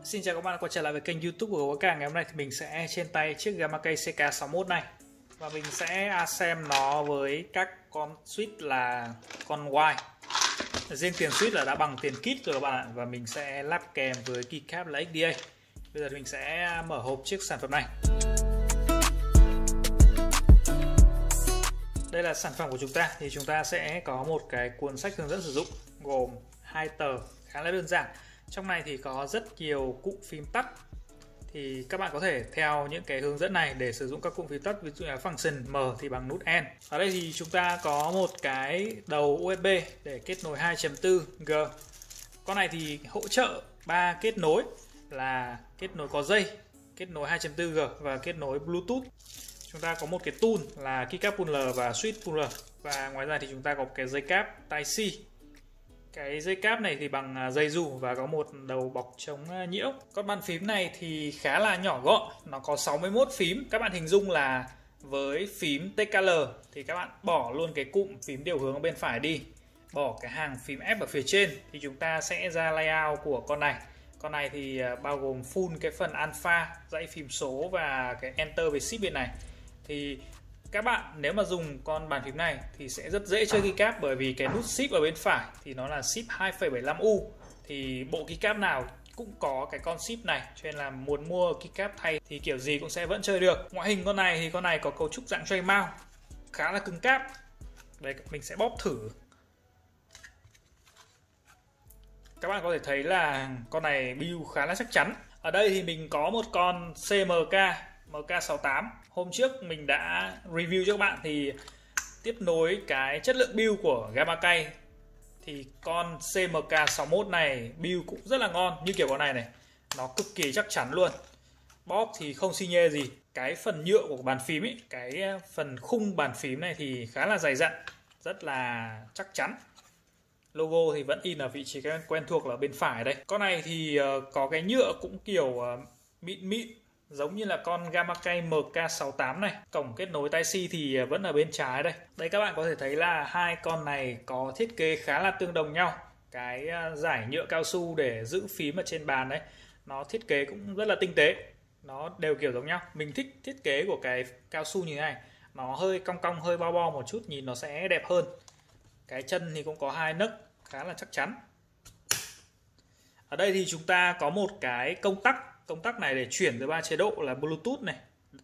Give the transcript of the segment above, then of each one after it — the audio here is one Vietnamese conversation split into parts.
Xin chào các bạn đã quay trở lại với kênh YouTube của Gấu Cá. Ngày hôm nay thì mình sẽ trên tay chiếc Gamakei CK61 này và mình sẽ xem nó với các con switch là con Y. Riêng tiền switch là đã bằng tiền kit rồi các bạn ạ, và mình sẽ lắp kèm với keycap là XDA. Bây giờ mình sẽ mở hộp chiếc sản phẩm này. Đây là sản phẩm của chúng ta. Thì chúng ta sẽ có một cái cuốn sách hướng dẫn sử dụng gồm 2 tờ khá là đơn giản. Trong này thì có rất nhiều cụm phím tắt, thì các bạn có thể theo những cái hướng dẫn này để sử dụng các cụm phím tắt. Ví dụ là function M thì bằng nút N. Ở đây thì chúng ta có một cái đầu USB để kết nối 2.4G. Con này thì hỗ trợ 3 kết nối là kết nối có dây, kết nối 2.4G và kết nối Bluetooth. Chúng ta có một cái tool là keycap puller và switch puller, và ngoài ra thì chúng ta có cái dây cáp Type-C. Cái dây cáp này thì bằng dây dù và có một đầu bọc chống nhiễu. Con bàn phím này thì khá là nhỏ gọn, nó có 61 phím. Các bạn hình dung là với phím TKL thì các bạn bỏ luôn cái cụm phím điều hướng ở bên phải đi, bỏ cái hàng phím F ở phía trên thì chúng ta sẽ ra layout của con này. Con này thì bao gồm full cái phần alpha, dãy phím số và cái enter về shift bên này. Thì các bạn nếu mà dùng con bàn phím này thì sẽ rất dễ chơi keycap, bởi vì cái nút shift ở bên phải thì nó là shift 2,75U. Thì bộ keycap nào cũng có cái con shift này, cho nên là muốn mua keycap thay thì kiểu gì cũng sẽ vẫn chơi được. Ngoại hình con này thì con này có cấu trúc dạng tray mount, khá là cứng cáp. Đây, mình sẽ bóp thử. Các bạn có thể thấy là con này build khá là chắc chắn. Ở đây thì mình có một con CMK MK68. Hôm trước mình đã review cho các bạn thì tiếp nối cái chất lượng build của Gamakei thì con CMK61 này build cũng rất là ngon. Như kiểu con này này, nó cực kỳ chắc chắn luôn. Bóp thì không xi nhê gì. Cái phần nhựa của bàn phím ấy, cái phần khung bàn phím này thì khá là dày dặn, rất là chắc chắn. Logo thì vẫn in ở vị trí quen thuộc là bên phải đây. Con này thì có cái nhựa cũng kiểu mịn mịn, giống như là con Gamakei MK68 này. Cổng kết nối Type-C thì vẫn ở bên trái đây. Đây các bạn có thể thấy là hai con này có thiết kế khá là tương đồng nhau. Cái giải nhựa cao su để giữ phím ở trên bàn đấy, nó thiết kế cũng rất là tinh tế. Nó đều kiểu giống nhau. Mình thích thiết kế của cái cao su như thế này. Nó hơi cong cong, hơi bo bo một chút, nhìn nó sẽ đẹp hơn. Cái chân thì cũng có hai nấc khá là chắc chắn. Ở đây thì chúng ta có một cái công tắc này để chuyển từ 3 chế độ là Bluetooth này,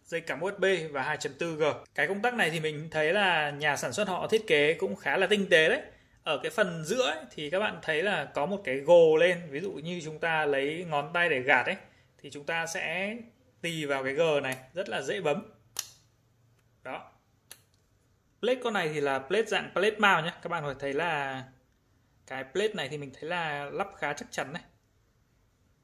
dây cắm USB và 2.4G. Cái công tắc này thì mình thấy là nhà sản xuất họ thiết kế cũng khá là tinh tế đấy. Ở cái phần giữa ấy, thì các bạn thấy là có một cái gồ lên, ví dụ như chúng ta lấy ngón tay để gạt ấy thì chúng ta sẽ tì vào cái G này, rất là dễ bấm. Đó. Plate con này thì là plate dạng plate mount nhé. Các bạn có thể thấy là cái plate này thì mình thấy là lắp khá chắc chắn này.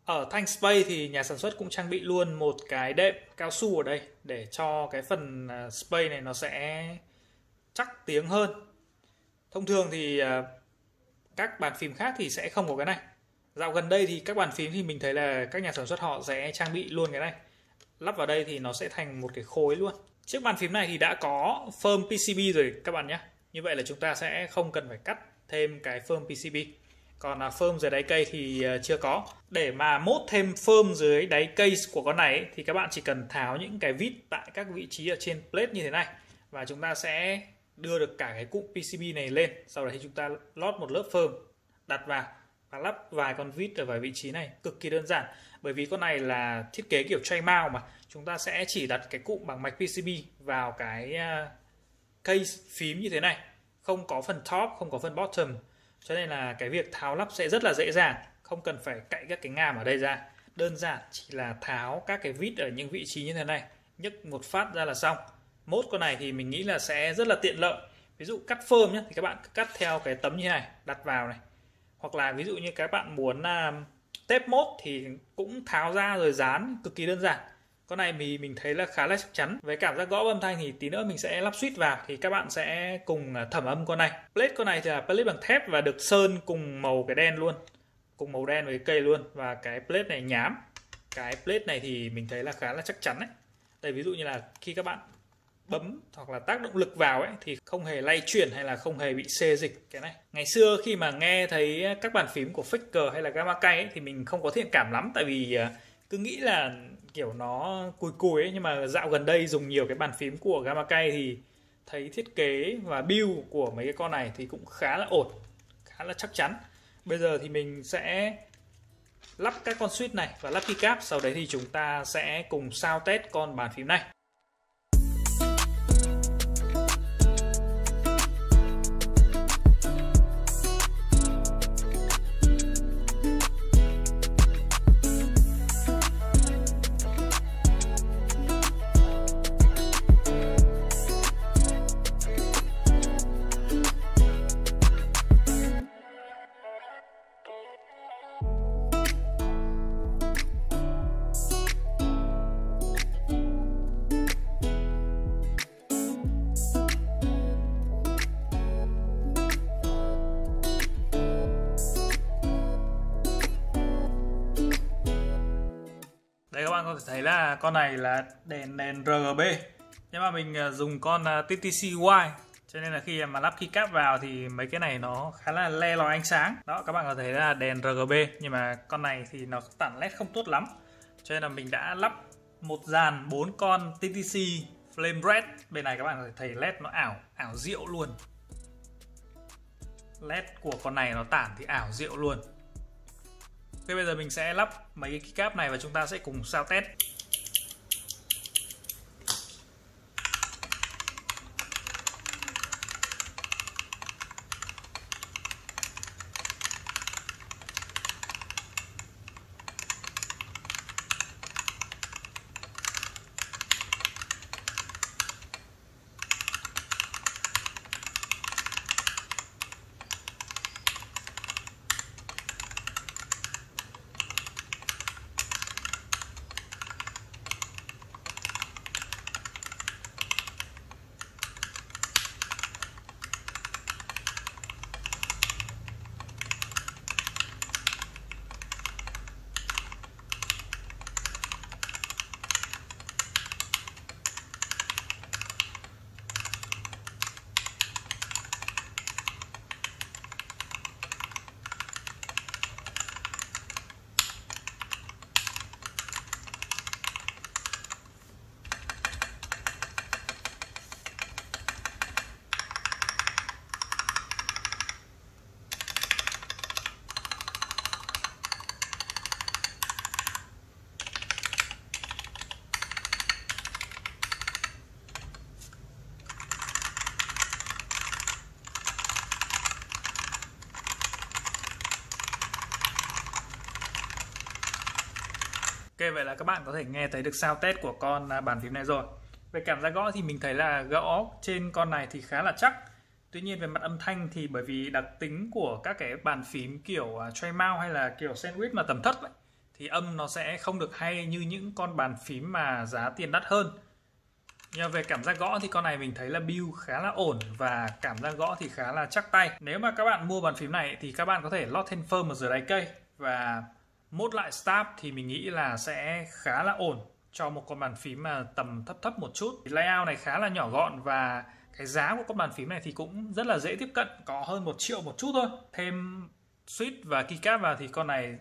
Ở thanh space thì nhà sản xuất cũng trang bị luôn một cái đệm cao su ở đây để cho cái phần space này nó sẽ chắc tiếng hơn. Thông thường thì các bàn phím khác thì sẽ không có cái này. Dạo gần đây thì các bàn phím thì mình thấy là các nhà sản xuất họ sẽ trang bị luôn cái này. Lắp vào đây thì nó sẽ thành một cái khối luôn. Chiếc bàn phím này thì đã có phơm PCB rồi các bạn nhé. Như vậy là chúng ta sẽ không cần phải cắt thêm cái phơm PCB. Còn phơm dưới đáy cây thì chưa có. Để mà mốt thêm phơm dưới đáy cây của con này ấy, thì các bạn chỉ cần tháo những cái vít tại các vị trí ở trên plate như thế này, và chúng ta sẽ đưa được cả cái cụm PCB này lên. Sau đó thì chúng ta lót một lớp phơm, đặt vào và lắp vài con vít ở vài vị trí này. Cực kỳ đơn giản, bởi vì con này là thiết kế kiểu tray mount mà. Chúng ta sẽ chỉ đặt cái cụm bằng mạch PCB vào cái case phím như thế này, không có phần top, không có phần bottom, cho nên là cái việc tháo lắp sẽ rất là dễ dàng, không cần phải cạy các cái ngàm ở đây ra. Đơn giản chỉ là tháo các cái vít ở những vị trí như thế này, nhấc một phát ra là xong. Mốt con này thì mình nghĩ là sẽ rất là tiện lợi. Ví dụ cắt phơm nhé, thì các bạn cắt theo cái tấm như này, đặt vào này. Hoặc là ví dụ như các bạn muốn tép mốt thì cũng tháo ra rồi dán, cực kỳ đơn giản. Con này mình thấy là khá là chắc chắn. Với cảm giác gõ âm thanh thì tí nữa mình sẽ lắp switch vào thì các bạn sẽ cùng thẩm âm con này. Plate con này thì là plate bằng thép và được sơn cùng màu cái đen luôn, cùng màu đen với cái cây luôn. Và cái plate này nhám. Cái plate này thì mình thấy là khá là chắc chắn đấy. Đây, ví dụ như là khi các bạn bấm hoặc là tác động lực vào ấy thì không hề lay chuyển hay là không hề bị xê dịch cái này. Ngày xưa khi mà nghe thấy các bàn phím của Faker hay là Gamakei ấy, thì mình không có thiện cảm lắm, tại vì cứ nghĩ là kiểu nó cùi cùi ấy. Nhưng mà dạo gần đây dùng nhiều cái bàn phím của Gamakei thì thấy thiết kế và build của mấy cái con này thì cũng khá là ổn, khá là chắc chắn. Bây giờ thì mình sẽ lắp các con switch này và lắp keycap, sau đấy thì chúng ta sẽ cùng sound test con bàn phím này. Đây các bạn có thể thấy là con này là đèn RGB, nhưng mà mình dùng con TTC-Y, cho nên là khi mà lắp keycap vào thì mấy cái này nó khá là le lói ánh sáng. Đó, các bạn có thấy là đèn RGB, nhưng mà con này thì nó tản led không tốt lắm, cho nên là mình đã lắp một dàn 4 con TTC Flame Red. Bên này các bạn có thể thấy led nó ảo diệu luôn. Led của con này nó tản thì ảo diệu luôn. Thế bây giờ mình sẽ lắp mấy cái keycap này và chúng ta sẽ cùng sound test. Ok, vậy là các bạn có thể nghe thấy được sound test của con bàn phím này rồi. Về cảm giác gõ thì mình thấy là gõ trên con này thì khá là chắc. Tuy nhiên về mặt âm thanh thì bởi vì đặc tính của các cái bàn phím kiểu tray mount hay là kiểu sandwich mà tầm thấp ấy, thì âm nó sẽ không được hay như những con bàn phím mà giá tiền đắt hơn. Nhưng về cảm giác gõ thì con này mình thấy là build khá là ổn và cảm giác gõ thì khá là chắc tay. Nếu mà các bạn mua bàn phím này thì các bạn có thể lót thêm phơm ở dưới đáy cây và mốt lại start thì mình nghĩ là sẽ khá là ổn cho một con bàn phím mà tầm thấp một chút. Layout này khá là nhỏ gọn và cái giá của con bàn phím này thì cũng rất là dễ tiếp cận, có hơn 1 triệu một chút thôi. Thêm switch và keycap vào thì con này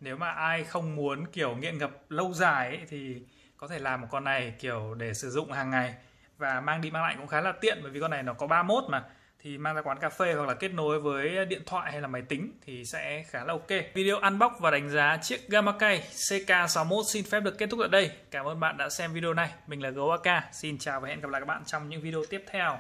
nếu mà ai không muốn kiểu nghiện ngập lâu dài ấy, thì có thể làm một con này kiểu để sử dụng hàng ngày và mang đi mang lại cũng khá là tiện, bởi vì con này nó có 3 mốt mà, thì mang ra quán cà phê hoặc là kết nối với điện thoại hay là máy tính thì sẽ khá là ok. Video unbox và đánh giá chiếc Gamakei CK61 xin phép được kết thúc tại đây. Cảm ơn bạn đã xem video này. Mình là GoAK. Xin chào và hẹn gặp lại các bạn trong những video tiếp theo.